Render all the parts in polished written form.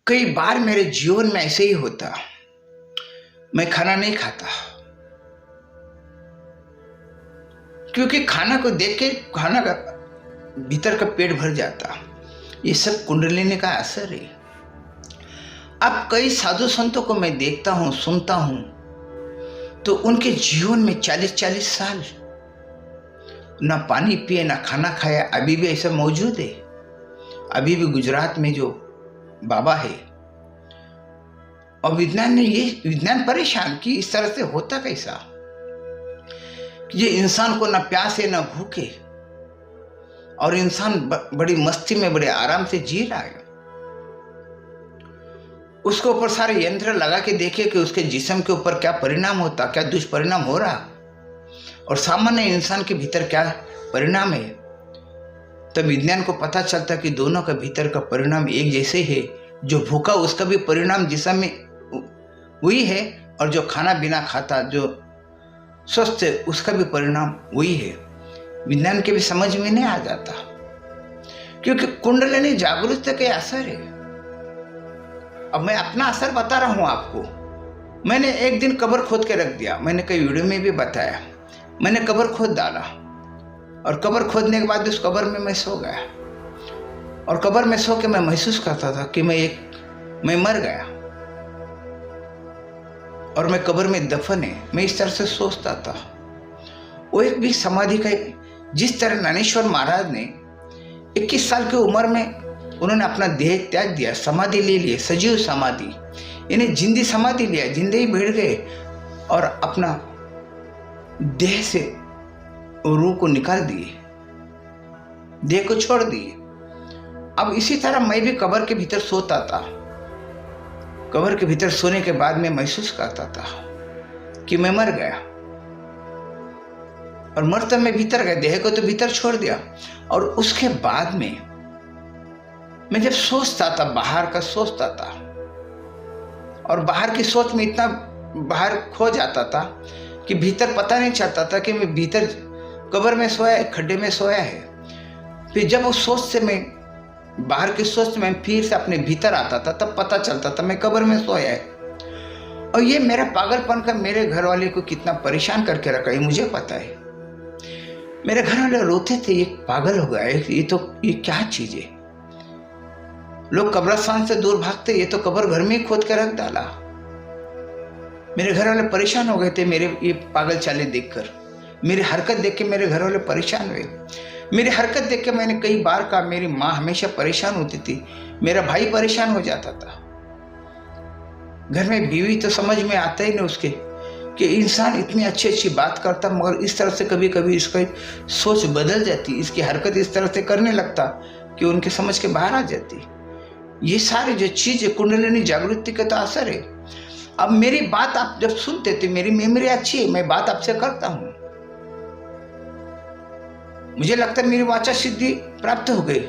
कई बार मेरे जीवन में ऐसे ही होता। मैं खाना नहीं खाता क्योंकि खाना को देख के खाना का भीतर का पेट भर जाता। ये सब कुंडलिनी का असर है। अब कई साधु संतों को मैं देखता हूँ, सुनता हूँ, तो उनके जीवन में 40-40 साल ना पानी पिए ना खाना खाया, अभी भी ऐसा मौजूद है। अभी भी गुजरात में जो बाबा है, और विज्ञान परेशान कि इस तरह से होता कैसा कि ये इंसान को ना प्यास है ना भूख है, और इंसान बड़ी मस्ती में बड़े आराम से जी रहा है। उसके ऊपर सारे यंत्र लगा के देखे कि उसके जिस्म के ऊपर क्या परिणाम होता, क्या दुष्परिणाम हो रहा, और सामान्य इंसान के भीतर क्या परिणाम है। तब विज्ञान को पता चलता कि दोनों का भीतर का परिणाम एक जैसे है। जो भूखा उसका भी परिणाम जिस्म में वही है, और जो खाना बिना खाता जो स्वस्थ है उसका भी परिणाम वही है। विज्ञान के भी समझ में नहीं आ जाता क्योंकि कुंडलिनी जागरूकता के असर है। अब मैं अपना असर बता रहा हूं आपको। मैंने एक दिन कब्र खोद के रख दिया, मैंने कई वीडियो में भी बताया। मैंने कब्र खोद डाला और कब्र खोदने के बाद उस कब्र में मैं सो गया, और कब्र में सो के मैं महसूस करता था कि मैं मर गया और मैं कब्र में दफन है। मैं इस तरह से सोचता था। वो एक भी समाधि का, जिस तरह ज्ञानेश्वर महाराज ने 21 साल की उम्र में उन्होंने अपना देह त्याग दिया, समाधि ले लिए, सजीव समाधि, इन्हें जिंदी समाधि लिया, जिंदे ही बैठ गए और अपना देह से रूह को निकाल दिए, देह को छोड़ दिए। अब इसी तरह मैं भी कब्र के भीतर सोता था। कब्र के भीतर सोने के बाद मैं महसूस करता था कि मैं मर गया, और मरते मैं भीतर गया, देह को तो भीतर छोड़ दिया। और उसके बाद में मैं जब सोचता था, बाहर का सोचता था, और बाहर की सोच में इतना बाहर खो जाता था कि भीतर पता नहीं चलता था कि मैं भीतर कब्र में सोया है, खड्डे में सोया है। फिर जब उस सोच से मैं बाहर की सोच में फिर से अपने भीतर आता था, तब पता चलता था मैं कब्र में सोया है। और ये मेरा पागलपन का मेरे घर वाले को कितना परेशान करके रखा है मुझे पता है। मेरे घर वाले रोते थे, ये पागल हो गया है, ये क्या चीज है। लोग कब्रिस्तान से दूर भागते, ये तो कब्र घर में ही खोद के रख डाला। मेरे घर वाले परेशान हो गए थे मेरे ये पागल चालें देखकर। मेरी हरकत देख के मेरे घर वाले परेशान हुए। मेरी हरकत देख के मैंने कई बार कहा, मेरी माँ हमेशा परेशान होती थी, मेरा भाई परेशान हो जाता था। घर में बीवी तो समझ में आता ही नहीं उसके कि इंसान इतनी अच्छी अच्छी बात करता, मगर इस तरह से कभी कभी इसका सोच बदल जाती, इसकी हरकत इस तरह से करने लगता कि उनके समझ के बाहर आ जाती। ये सारी जो चीज है कुंडलिनी जागृति का तो असर है। अब मेरी बात आप जब सुनते थे, मेरी मेमोरी अच्छी है, मैं बात आपसे करता हूं, मुझे लगता है मेरी वाचा सिद्धि प्राप्त हो गई,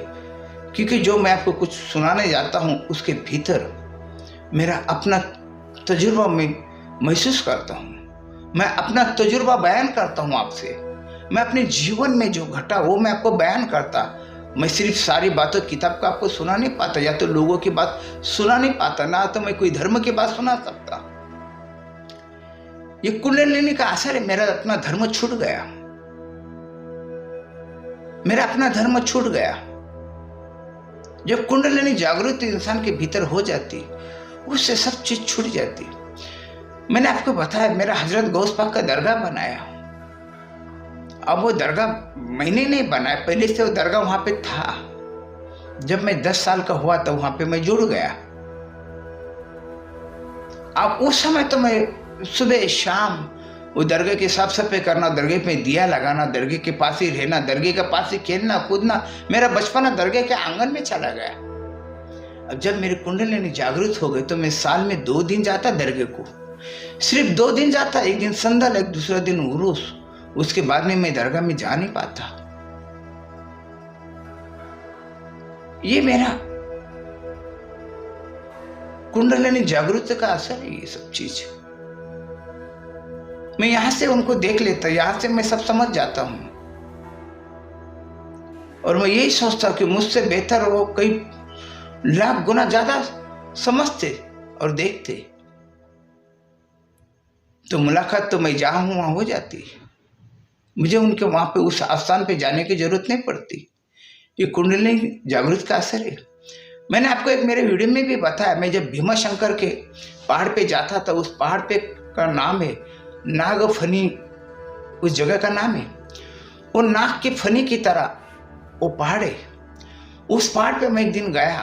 क्योंकि जो मैं आपको कुछ सुनाने जाता हूं उसके भीतर मेरा अपना तजुर्बा में महसूस करता हूं। मैं अपना तजुर्बा बयान करता हूं आपसे। मैं अपने जीवन में जो घटा वो मैं आपको बयान करता। मैं सिर्फ सारी बातों किताब का आपको सुना नहीं पाता, या तो लोगों की बात सुना नहीं पाता, ना तो मैं कोई धर्म की बात सुना सकता। ये कुंडलिनी का असर है। मेरा अपना धर्म छूट गया, मेरा अपना धर्म छूट गया। जब कुंडलिनी जागृति इंसान के भीतर हो जाती, उससे सब चीज छूट जाती। मैंने आपको बताया, मेरा हजरत गौस पाक का दरगाह बनाया। अब वो दरगाह मैंने नहीं बनाया, पहले से वो दरगाह वहां पे था। जब मैं 10 साल का हुआ तो वहां पे मैं जुड़ गया। अब उस समय तो मैं सुबह शाम वो दरगाह की साफ सफाई करना, दरगाह में दिया लगाना, दरगाह के पास ही रहना, दरगाह के पास ही खेलना कूदना। मेरा बचपना दरगाह के आंगन में चला गया। अब जब मेरी कुंडलिनी जागृत हो गई तो मैं साल में 2 दिन जाता दरगाह को, सिर्फ 2 दिन जाता। एक दिन संदल, एक दूसरा दिन उरूस। उसके बाद में मैं दरगाह में जा नहीं पाता। ये मेरा कुंडलिनी जागृति का असर है। ये सब चीज मैं यहां से उनको देख लेता, यहां से मैं सब समझ जाता हूं, और मैं यही सोचता कि मुझसे बेहतर वो कई लाख गुना ज्यादा समझते और देखते तो मुलाकात तो मैं जहाँ हूँ वहाँ हो जाती। मुझे उनके वहाँ पे उस आस्थान पे जाने की जरूरत नहीं पड़ती। ये कुंडलिनी जागृत का असर है। मैंने आपको एक मेरे वीडियो में भी बताया, मैं जब भीमा शंकर के पहाड़ पे जाता था, उस पहाड़ पे का नाम है नागफनी, उस जगह का नाम है। वो नाग की फनी की तरह वो पहाड़ है। उस पहाड़ पे मैं एक दिन गया,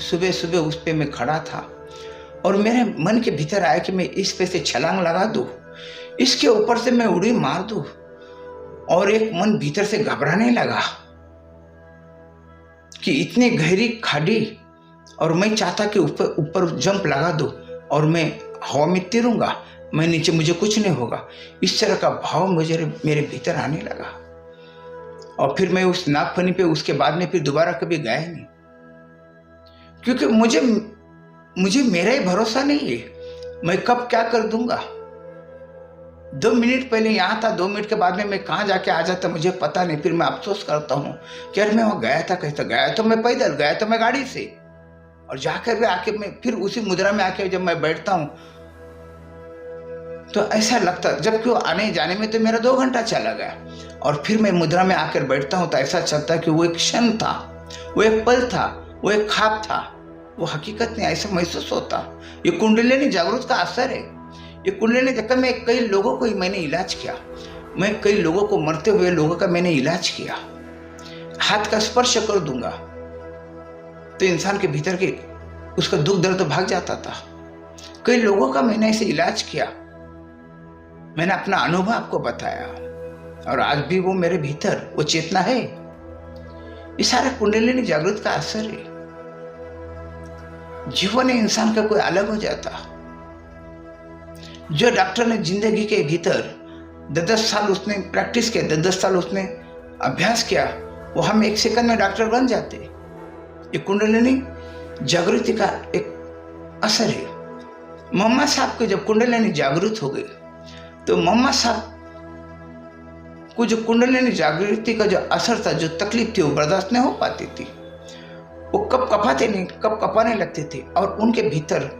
सुबह सुबह उस पे मैं खड़ा था और मेरे मन के भीतर आया कि मैं इस पे से छलांग लगा दूं, इसके ऊपर से मैं उड़ी मार दूं। और एक मन भीतर से घबराने लगा कि इतनी गहरी खाड़ी और मैं चाहता कि ऊपर ऊपर जंप लगा दूं और मैं हवा में तिरूंगा, मैं नीचे मुझे कुछ नहीं होगा। इस तरह का भाव मुझे मेरे भीतर आने लगा। और फिर मैं उस नागफनी पे उसके बाद में फिर दोबारा कभी गया ही नहीं, क्योंकि मुझे मेरा ही भरोसा नहीं है मैं कब क्या कर दूंगा। 2 मिनट पहले यहाँ था, 2 मिनट के बाद में मैं कहाँ जाके आ जाता मुझे पता नहीं। फिर मैं अफसोस करता हूँ कि यार मैं वहाँ गया था, कैसे गया तो मैं पैदल, गया तो मैं गाड़ी से, और जाकर भी आके मैं फिर उसी मुद्रा में आके जब मैं बैठता हूँ तो ऐसा लगता, जबकि वो आने जाने में तो मेरा 2 घंटा चला गया, और फिर मैं मुद्रा में आकर बैठता हूँ तो ऐसा चलता कि वो एक क्षण था, वो एक पल था, वो एक ख्वाब था, वो हकीकत नहीं, ऐसा महसूस होता। ये कुंडलिनी जागृत का असर है। ये कुंडलिनी देखकर मैं कई लोगों को मैंने इलाज किया, मैं कई लोगों को, मरते हुए लोगों का मैंने इलाज किया। हाथ का स्पर्श कर दूंगा तो इंसान के भीतर के उसका दुख दर्द तो भाग जाता था। कई लोगों का मैंने ऐसे इलाज किया, मैंने अपना अनुभव आपको बताया, और आज भी वो मेरे भीतर वो चेतना है। ये सारा कुंडलिनी जागृत का असर है। जीवन इंसान का कोई अलग हो जाता। जो डॉक्टर ने जिंदगी के भीतर 10 साल उसने प्रैक्टिस किया, 10 साल उसने अभ्यास किया, वो हम 1 सेकंड में डॉक्टर बन जाते। ये कुंडलिनी जागृति का एक असर है। मम्मा साहब को जब कुंडलिनी जागृत हो गई तो मम्मा साहब को जो कुंडलिनी जागृति का जो असर था, जो तकलीफ थी, वो बर्दाश्त नहीं हो पाती थी। वो कब कपाते नहीं, कब कपाने लगते थे, और उनके भीतर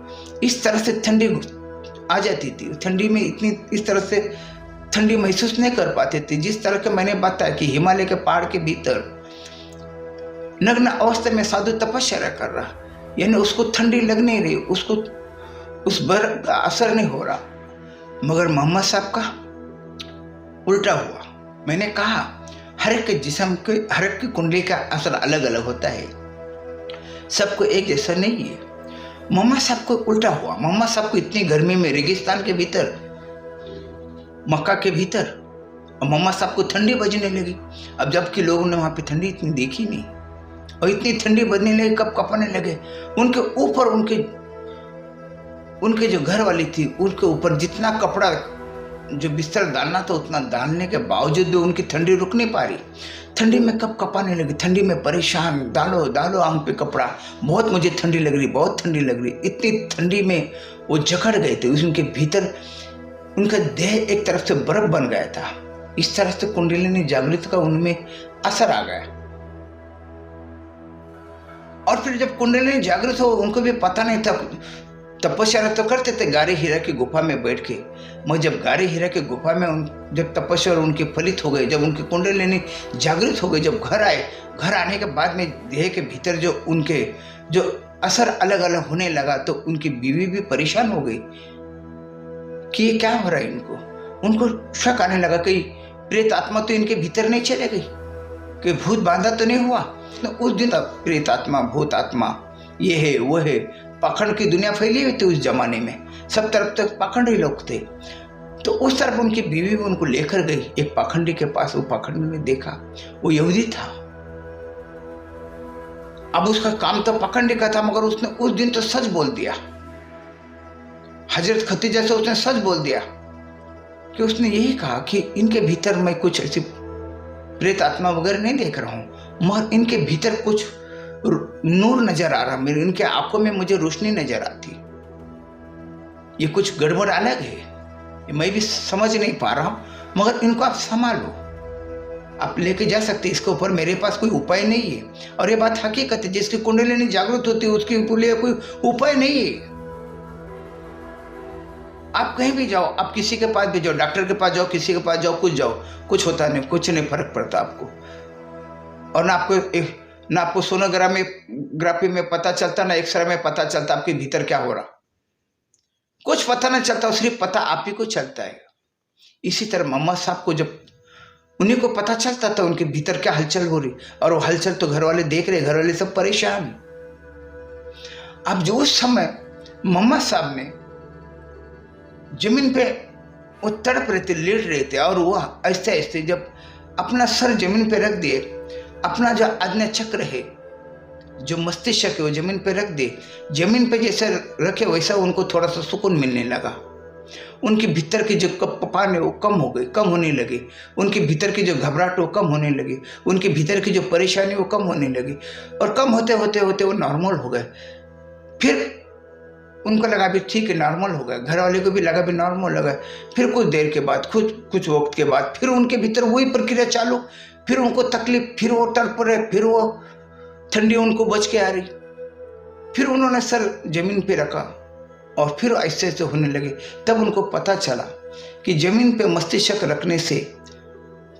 इस तरह से ठंडी आ जाती थी। ठंडी में इतनी इस तरह से ठंडी महसूस नहीं कर पाते थे, जिस तरह के मैंने बताया कि हिमालय के पहाड़ के भीतर नग्न अवस्था में साधु तपस्या कर रहा, यानी उसको ठंडी लग नहीं रही, उसको उस बर्फ का असर नहीं हो रहा। मगर मोहम्मद साहब का उल्टा हुआ। मैंने कहा हर एक के जिस्म के, हर एक की कुंडली का असर अलग अलग होता है, सबको एक जैसा नहीं है। मोहम्मद साहब को उल्टा हुआ। मोहम्मद साहब को इतनी गर्मी में रेगिस्तान के भीतर, मक्का के भीतर, और मोहम्मद साहब को ठंडी बजने लगी। अब जबकि लोगों ने वहां पे ठंडी इतनी देखी नहीं, और इतनी ठंडी बजने लगी, कब कपाने लगे। उनके ऊपर उनके जो घर वाली थी, उनके ऊपर जितना कपड़ा जो बिस्तर डालना था उतना डालने के बावजूद भी उनकी ठंडी रुक नहीं पा रही। ठंडी में कब कपाने लगी, ठंडी में परेशान, डालो आंग पे कपड़ा, बहुत मुझे ठंडी लग रही, बहुत ठंडी लग रही। इतनी ठंडी में वो जकड़ गए थे, उनके भीतर उनका देह एक तरफ से बर्फ बन गया था। इस तरह से कुंडलिनी जागृत का उनमें असर आ गया। और फिर जब कुंडलिनी जागृत हो, उनको भी पता नहीं था, तपस्या तो करते थे गारी हीरा की गुफा में बैठ के। मैं जब गारी हीरा की गुफा में जब तपस्या उनकी फलित हो गई, जब उनकी कुंडलिनी जागृत हो गई, जब घर आए, घर आने के बाद में देह के भीतर जो उनके जो असर अलग अलग होने लगा, तो उनकी बीवी भी परेशान हो गई कि ये क्या हो रहा है इनको। उनको शक आने लगा कि प्रेत आत्मा तो इनके भीतर नहीं चले गई, कि भूत बांधा तो नहीं हुआ। तो उस दिन तक प्रेत आत्मा, भूत आत्मा, ये है वो है, पाखंड की दुनिया फैली हुई थी उस जमाने में, सब तरफ तक पाखंडी लोग थे। तो उस तरफ उनकी बीवी भी उनको लेकर गई एक पाखंडी के पास। वो पाखंडी ने देखा वो यहूदी था। अब उसका काम तो पाखंडी का था, मगर उसने उस दिन तो सच बोल दिया। हजरत खतीजा से उसने सच बोल दिया कि उसने यही कहा कि इनके भीतर मैं कुछ ऐसी प्रेत आत्मा वगैरह नहीं देख रहा हूं, मगर इनके भीतर कुछ नूर नजर आ रहा, मेरे इनके आंखों में मुझे रोशनी नजर आती। ये कुछ गड़बड़ अलग है, मैं भी समझ नहीं पा रहा हूं, मगर इनको आप संभालो। आप लेके जा सकते, इसके ऊपर मेरे पास कोई उपाय नहीं है। और ये बात हकीकत है, जिसकी कुंडलिनी जागृत होती है उसके लिए कोई उपाय नहीं है। आप कहीं भी जाओ, आप किसी के पास भी जाओ, डॉक्टर के पास जाओ, किसी के पास जाओ, कुछ जाओ, कुछ होता नहीं, कुछ नहीं फर्क पड़ता आपको। और ना आपको सोनोग्राफी में पता चलता, ना एक्सरे में पता चलता आपके भीतर क्या हो रहा, कुछ पता नहीं चलता, सिर्फ पता आप ही को चलता है। इसी तरह मोहम्मद साहब को जब उन्हीं को पता चलता था उनके भीतर क्या हलचल हो रही, और वो हलचल तो घर वाले देख रहे, घर वाले सब परेशान। अब जो उस समय मोहम्मद साहब ने जमीन पे वो तड़प रहे थे, लेट रहे थे, और वो ऐसे ऐसे जब अपना सर जमीन पे रख दिए, अपना जो आज्ञा चक्र है, जो मस्तिष्क है, वो जमीन पे रख दिए, जमीन पे जैसे रखे वैसा उनको थोड़ा सा सुकून मिलने लगा। उनके भीतर की जो कपकपाहट है वो कम होने लगी, उनके भीतर की जो घबराहट वो कम होने लगी, उनके भीतर की जो परेशानी वो कम होने लगी, और कम होते होते होते वो नॉर्मल हो गए। फिर उनको लगा भी ठीक है, नॉर्मल हो गया, घर वाले को भी लगा भी नॉर्मल हो गया। फिर कुछ देर के बाद, कुछ वक्त के बाद फिर उनके भीतर वही प्रक्रिया चालू, फिर उनको तकलीफ, फिर वो तड़प रहे, फिर वो ठंडी उनको बच के आ रही, फिर उन्होंने सर जमीन पे रखा और फिर ऐसे ऐसे होने लगे। तब उनको पता चला कि जमीन पे मस्तिष्क रखने से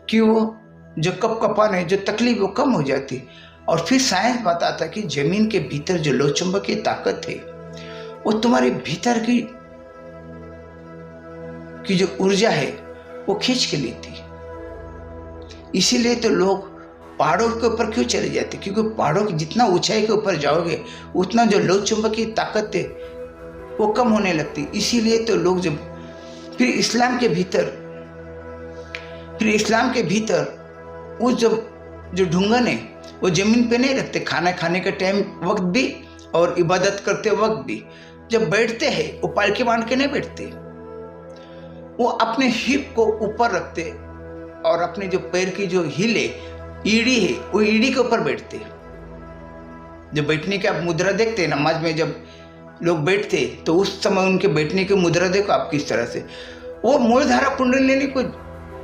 कि वो जो कपकपान है, जो तकलीफ वो कम हो जाती। और फिर साइंस बताता कि जमीन के भीतर जो लोहचुंबकीय ताकत है वो तुम्हारे भीतर की जो ऊर्जा है वो खींच के लेती। इसीलिए तो लोग पहाड़ों के ऊपर क्यों चले जाते, क्योंकि पहाड़ों की जितना ऊंचाई के ऊपर जाओगे उतना जो लोहचुंबकीय ताकत है वो कम होने लगती। इसीलिए तो लोग जब फिर इस्लाम के भीतर वो जो ढूंगन है वो जमीन पे नहीं रखते, खाना खाने के टाइम वक्त भी और इबादत करते वक्त भी। जब बैठते हैं वो पालकी बांध के नहीं बैठते, वो अपने हिप को ऊपर रखते और अपने जो पैर की जो हील है, ईड़ी है, वो ईड़ी के ऊपर बैठते। जब बैठने की आप मुद्रा देखते हैं नमाज में, जब लोग बैठते तो उस समय उनके बैठने की मुद्रा देखो आप किस तरह से। वो मूलधारा कुंडलिनी को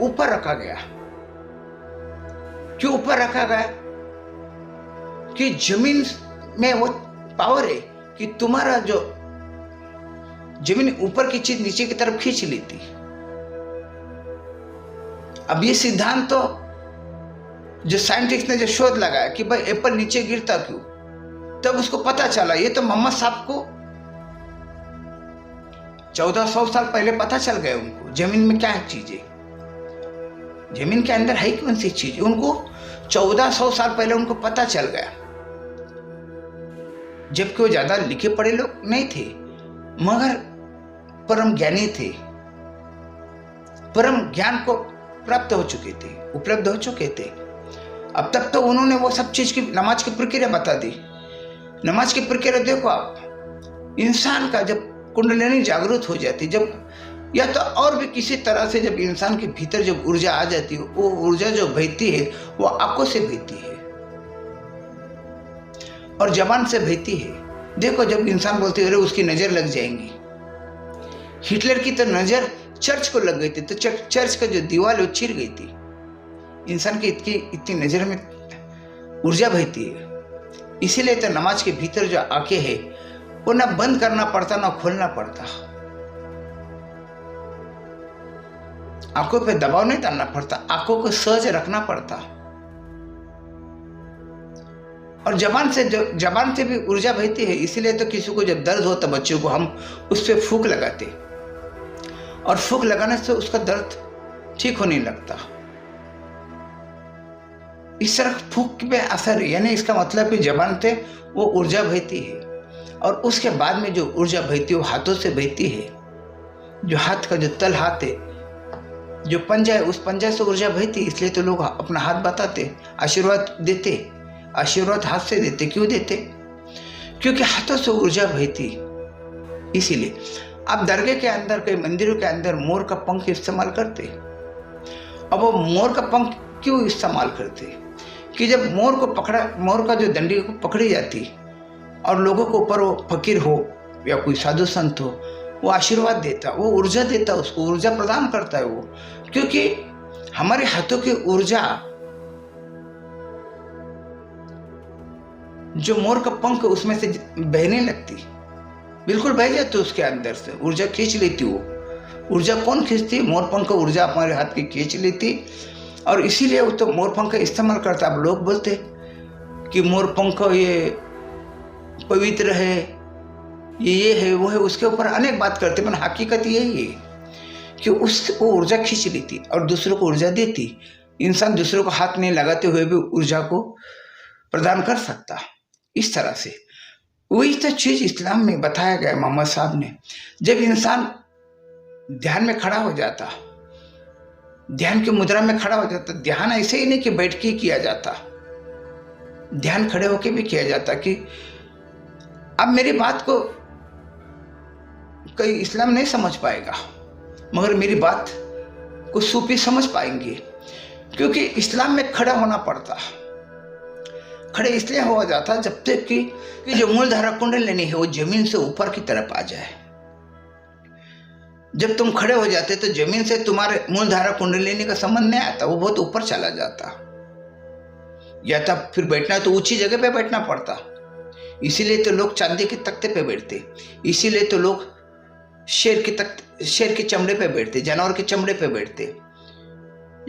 ऊपर रखा गया। क्यों ऊपर रखा गया? कि जमीन में वो पावर है कि तुम्हारा जो जमीन ऊपर की चीज नीचे की तरफ खींच लेती। अब ये सिद्धांत तो जो साइंटिस्ट ने जो शोध लगाया कि भाई एप्पल नीचे गिरता क्यों, तब उसको पता चला। ये तो मोहम्मद साहब को 1400 साल पहले पता चल गया उनको जमीन में क्या चीज है, जमीन के अंदर है कौन सी चीज, उनको 1400 साल पहले उनको पता चल गया। जबकि वो ज्यादा लिखे पढ़े लोग नहीं थे, मगर परम ज्ञानी थे, परम ज्ञान को प्राप्त हो चुके थे, उपलब्ध हो चुके थे। अब तक तो उन्होंने वो सब चीज की नमाज की प्रक्रिया बता दी। नमाज की प्रक्रिया देखो आप, इंसान का जब कुंडलिनी जागृत हो जाती, जब या तो और भी किसी तरह से जब इंसान के भीतर जब ऊर्जा आ जाती है, वो ऊर्जा जो बहती है वो आंखों से बहती है और जबान से बहती है। देखो जब इंसान बोलते अरे उसकी नजर लग जाएंगी, हिटलर की तो नजर चर्च को लग गई थी, तो चर्च का जो दीवार वो चिर गई थी। इंसान की इतनी नजर में ऊर्जा बहती है। इसीलिए तो नमाज के भीतर जो आंखें है वो ना बंद करना पड़ता ना खोलना पड़ता, आंखों पे दबाव नहीं डालना पड़ता, आंखों को सहज रखना पड़ता। और जबान से भी ऊर्जा बहती है। इसीलिए तो किसी को जब दर्द होता बच्चों को, हम उस पर फूंक लगाते और फूंक लगाने से उसका दर्द ठीक होने लगता। इस तरह फूंक पे असर है, यानी इसका मतलब कि जबान से वो ऊर्जा बहती है और उसके बाद में जो ऊर्जा बहती है वो हाथों से बहती है। जो हाथ का जो तल हाथ है, जो पंजा है, उस पंजा से ऊर्जा बहती। इसलिए तो लोग अपना हाथ बताते, आशीर्वाद देते, आशीर्वाद हाथ से देते। क्यों देते? क्योंकि हाथों से ऊर्जा बहती। इसीलिए आप दरगाह के अंदर, कई मंदिरों के अंदर मोर का पंख इस्तेमाल करते। अब वो मोर का पंख क्यों इस्तेमाल करते? कि जब मोर का जो डंडी को पकड़ी जाती और लोगों को ऊपर वो फकीर हो या कोई साधु संत हो, वो आशीर्वाद देता, वो ऊर्जा देता, उसको ऊर्जा प्रदान करता है वो। क्योंकि हमारे हाथों की ऊर्जा जो मोर का पंख उसमें से बहने लगती, बिल्कुल बह जाती उसके अंदर से, ऊर्जा खींच लेती। वो ऊर्जा कौन खींचती? मोर पंख ऊर्जा हमारे हाथ की खींच लेती, और इसीलिए वो तो मोर पंख का इस्तेमाल करता। अब लोग बोलते कि मोर पंख ये पवित्र है, ये है, वो है, उसके ऊपर अनेक बात करते, पर हकीकत यही है कि वो ऊर्जा खींच लेती और दूसरों को ऊर्जा देती। इंसान दूसरों को हाथ नहीं लगाते हुए भी ऊर्जा को प्रदान कर सकता। इस तरह से वही तो चीज इस्लाम में बताया गया मोहम्मद साहब ने। जब इंसान ध्यान में खड़ा हो जाता, ध्यान की मुद्रा में खड़ा हो जाता, ध्यान ऐसे ही नहीं कि बैठ के किया जाता, ध्यान खड़े होके भी किया जाता। कि अब मेरी बात को कोई इस्लाम नहीं समझ पाएगा, मगर मेरी बात को सूफी समझ पाएंगे, क्योंकि इस्लाम में खड़ा होना पड़ता। खड़े इसलिए हो जाता जब तक कि जो मूलधारा कुंडलिनी है वो जमीन से ऊपर की तरफ आ जाए। जब तुम खड़े हो जाते तो जमीन से तुम्हारे मूलधारा कुंडलिनी का संबंध नहीं आता, वो बहुत ऊपर चला जाता। या तब फिर बैठना तो ऊंची जगह पे बैठना पड़ता। इसीलिए तो लोग चांदी के तख्ते पे बैठते, इसीलिए तो लोग शेर के चमड़े पे बैठते, जानवर के चमड़े पे बैठते।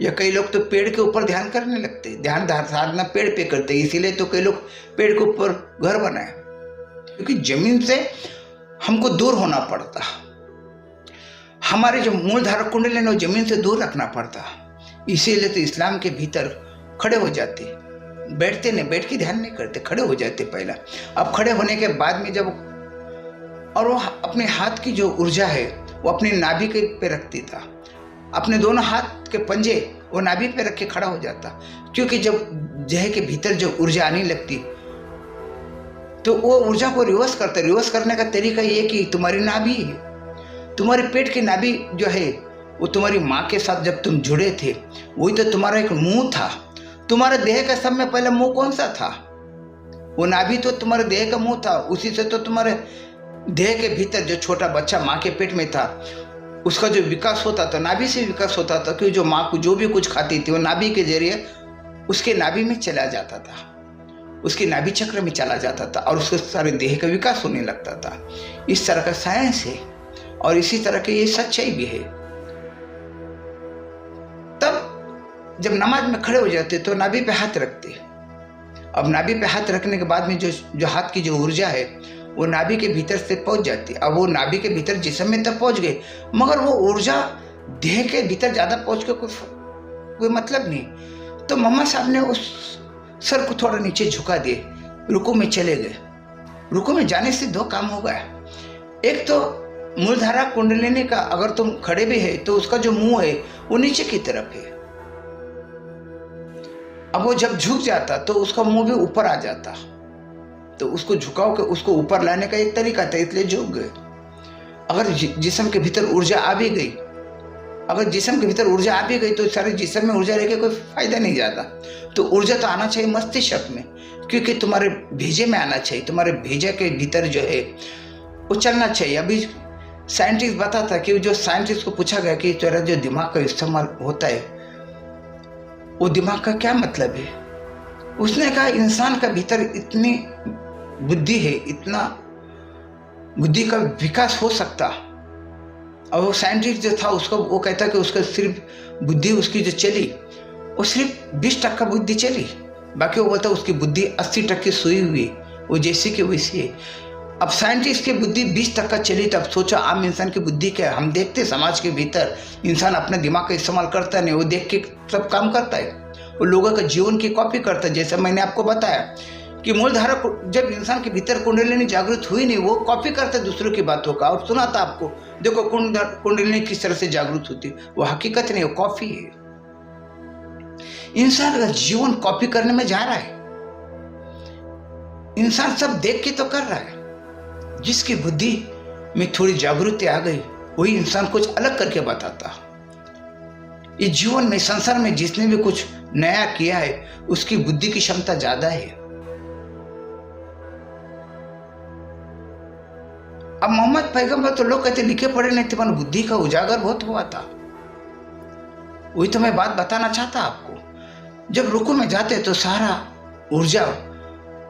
या कई लोग तो पेड़ के ऊपर ध्यान करने लगते, ध्यान धारणा पेड़ पे करते, इसीलिए तो कई लोग पेड़ के ऊपर घर बनाए, क्योंकि जमीन से हमको दूर होना पड़ता। हमारे जो मूलधारा कुंडली है वो जमीन से दूर रखना पड़ता। इसीलिए तो इस्लाम के भीतर खड़े हो जाते, बैठते नहीं, बैठ के ध्यान नहीं करते, खड़े हो जाते पहला। अब खड़े होने के बाद में जब, और वो अपने हाथ की जो ऊर्जा है वो अपनी नाभि के पे रखती था, अपने दोनों हाथ के पंजे वो नाभि पे रख के खड़ा हो जाता। क्योंकि जब देह के भीतर जो ऊर्जा आने लगती तो वो ऊर्जा को रिवर्स करता। रिवर्स करने का तरीका ये कि तुम्हारी नाभि है, तुम्हारे पेट की नाभि जो है वो तुम्हारी माँ के साथ जब तुम जुड़े थे, वही तो तुम्हारा एक मुंह था। तुम्हारे देह का सब में पहले मुंह कौन सा था? वो नाभि तो तुम्हारे देह का मुंह था। उसी से तो तुम्हारे देह के भीतर जो छोटा बच्चा माँ के पेट में था उसका जो विकास होता था, नाभि से विकास होता था। क्योंकि जो माँ को जो भी कुछ खाती थी वो नाभि के जरिए उसके नाभि में चला जाता था, उसके नाभि चक्र में चला जाता था और उसके सारे देह का विकास होने लगता था। इस तरह का साइंस है और इसी तरह की ये सच्चाई भी है। तब जब नमाज में खड़े हो जाते तो नाभि पे हाथ रखते। अब नाभि पे हाथ रखने के बाद में जो हाथ की जो ऊर्जा है वो नाभि के भीतर से पहुंच जाती। अब वो नाभि के भीतर जिस्म में तब पहुंच गए, मगर वो ऊर्जा देह के भीतर ज्यादा पहुंच के कोई मतलब नहीं। तो मोहम्मद साहब ने उस सर को थोड़ा नीचे झुका दिए, रुकू में चले गए। रुकू में जाने से दो काम हो गया। एक तो मूलधारा कुंडलिनी का अगर तुम खड़े भी है तो उसका जो मुंह है वो नीचे की तरफ है। अब वो जब झुक जाता तो उसका मुंह भी ऊपर आ जाता, तो उसको झुकाओ के उसको ऊपर लाने का एक तरीका था, इसलिए झुक गए। अगर जिस्म के भीतर ऊर्जा आ भी गई, अगर जिस्म के भीतर ऊर्जा आ भी गई तो सारे जिस्म में ऊर्जा रह कोई फायदा नहीं जाता। तो ऊर्जा तो आना चाहिए मस्तिष्क में, क्योंकि तुम्हारे भेजे में आना चाहिए, तुम्हारे भेजे के भीतर जो है वो चलना चाहिए। अभी साइंटिस्ट बताता कि जो साइंटिस्ट को पूछा गया कि तेरा जो दिमाग का इस्तेमाल होता है वो दिमाग का क्या मतलब है, उसने कहा इंसान का भीतर इतनी बुद्धि है, इतना बुद्धि का विकास हो सकता। और वो साइंटिस्ट जो था उसको वो कहता कि उसका सिर्फ बुद्धि उसकी जो चली वो सिर्फ 20% बुद्धि चली, बाकी वो बोलता उसकी बुद्धि 80% सोई हुई, वो जैसी की वैसी है। अब साइंटिस्ट की बुद्धि 20% चली, तब सोचो आम इंसान की बुद्धि क्या है। हम देखते समाज के भीतर इंसान अपने दिमाग का इस्तेमाल करता नहीं, वो देख के सब काम करता है, वो लोगों का जीवन की कॉपी करता है। जैसे मैंने आपको बताया कि मूलधारा जब इंसान के भीतर कुंडलिनी जागृत हुई नहीं, वो कॉपी करता है दूसरों की बातों का। और सुना था आपको, देखो कुंडलिनी किस तरह से जागृत होती, वो हकीकत नहीं, वो कॉपी है। इंसान का जीवन कॉपी करने में जा रहा है। इंसान सब देख के तो कर रहा है। जिसकी बुद्धि में थोड़ी जागृति आ गई वही इंसान कुछ अलग करके बताता। इस जीवन में, संसार में जिसने भी कुछ नया किया है उसकी बुद्धि की क्षमता ज्यादा है। अब मोहम्मद पैगंबर तो लोग कहते लिखे पढ़े नहीं थे, पर बुद्धि का उजागर बहुत हुआ था। वही तो मैं बात बताना चाहता आपको। जब रुकू में जाते तो सारा ऊर्जा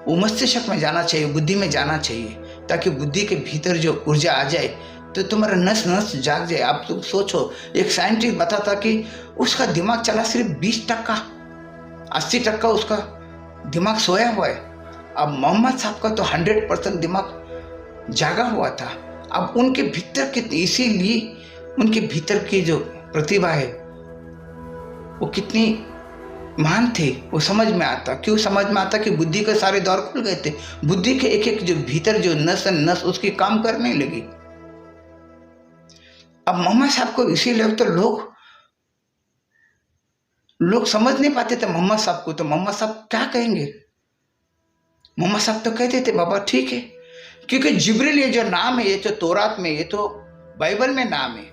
वो मस्तिष्क में जाना चाहिए, बुद्धि में जाना चाहिए, ताकि बुद्धि के भीतर जो ऊर्जा आ जाए तो तुम्हारा नस नस जाग जाए। आप तुम सोचो, एक साइंटिस्ट बताता कि उसका दिमाग चला सिर्फ 20%, 80% उसका दिमाग सोया हुआ है। अब मोहम्मद साहब का तो 100% दिमाग जागा हुआ था। अब उनके भीतर कितनी, इसीलिए उनके भीतर की जो प्रतिभा है वो कितनी महान थे, वो समझ में आता। क्यों समझ में आता? कि बुद्धि के सारे द्वार खुल गए थे। बुद्धि के एक एक जो भीतर जो नस नस उसकी काम करने लगी। अब मोहम्मद साहब को इसीलिए तो लोग समझ नहीं पाते थे मोहम्मद साहब को। तो मोहम्मद साहब क्या कहेंगे? मोहम्मद साहब तो कहते थे बाबा ठीक है, क्योंकि जिब्रील ये जो नाम है, ये तो तौरात में, ये तो बाइबल में नाम है।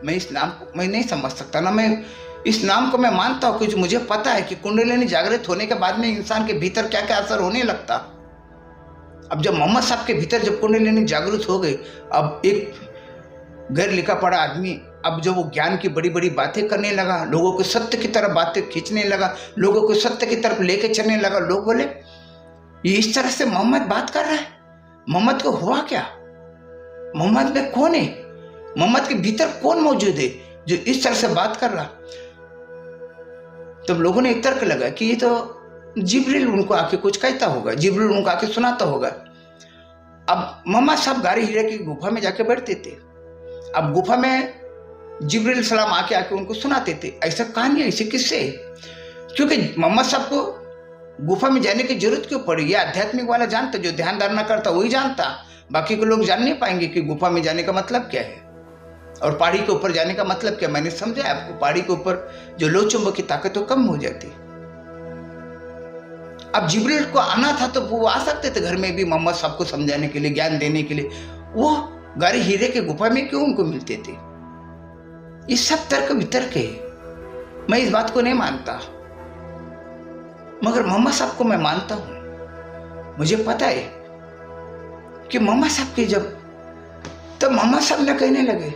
मैं इस नाम को मैं नहीं समझ सकता ना, मैं इस नाम को मैं मानता हूँ, कुछ मुझे पता है कि कुंडलिनी जागृत होने के बाद में इंसान के भीतर क्या क्या असर होने लगता। अब जब मोहम्मद साहब के भीतर जब कुंडलिनी जागृत हो गई, अब एक गैर लिखा पढ़ा आदमी अब जब वो ज्ञान की बड़ी बड़ी बातें करने लगा, लोगों को सत्य की तरफ बातें खींचने लगा, लोगों को सत्य की तरफ लेके चलने लगा। लोग बोले ये इस तरह से मोहम्मद बात कर रहा है, मोहम्मद को हुआ क्या? मोहम्मद में कौन है? मोहम्मद के भीतर कौन मौजूद है जो इस तरह से बात कर रहा? तब लोगों ने एक तर्क लगा कि ये तो जिब्रील उनको आके कुछ कहता होगा, जिब्रील उनको आके सुनाता होगा। अब मोहम्मद साहब गारी हीरे की गुफा में जाके बैठते थे। अब गुफा में जिब्रील सलाम आके उनको सुनाते थे। ऐसा कहानी, ऐसे किस्से, क्योंकि मोहम्मद साहब को गुफा में जाने की जरूरत क्यों पड़ी? ये आध्यात्मिक वाला जानता, जो ध्यान धारणा करता वही जानता। बाकी के लोग जान नहीं पाएंगे कि गुफा में जाने का मतलब क्या है और पहाड़ी के ऊपर जाने का मतलब क्या। मैंने समझाया आपको, पहाड़ी के ऊपर जो लो चुंबक की ताकत तो कम हो जाती। अब जिब्रील को आना था तो वो आ सकते थे घर में भी मोहम्मद साहब को समझाने के लिए, ज्ञान देने के लिए। वो गारी हीरे के गुफा में क्यों उनको मिलते थे? ये सब तर्क वितर्क है। मैं इस बात को नहीं मानता, मगर मोहम्मद साहब को मैं मानता हूं। मुझे पता है कि मोहम्मद साहब के जब मोहम्मद साहब ने कहने लगे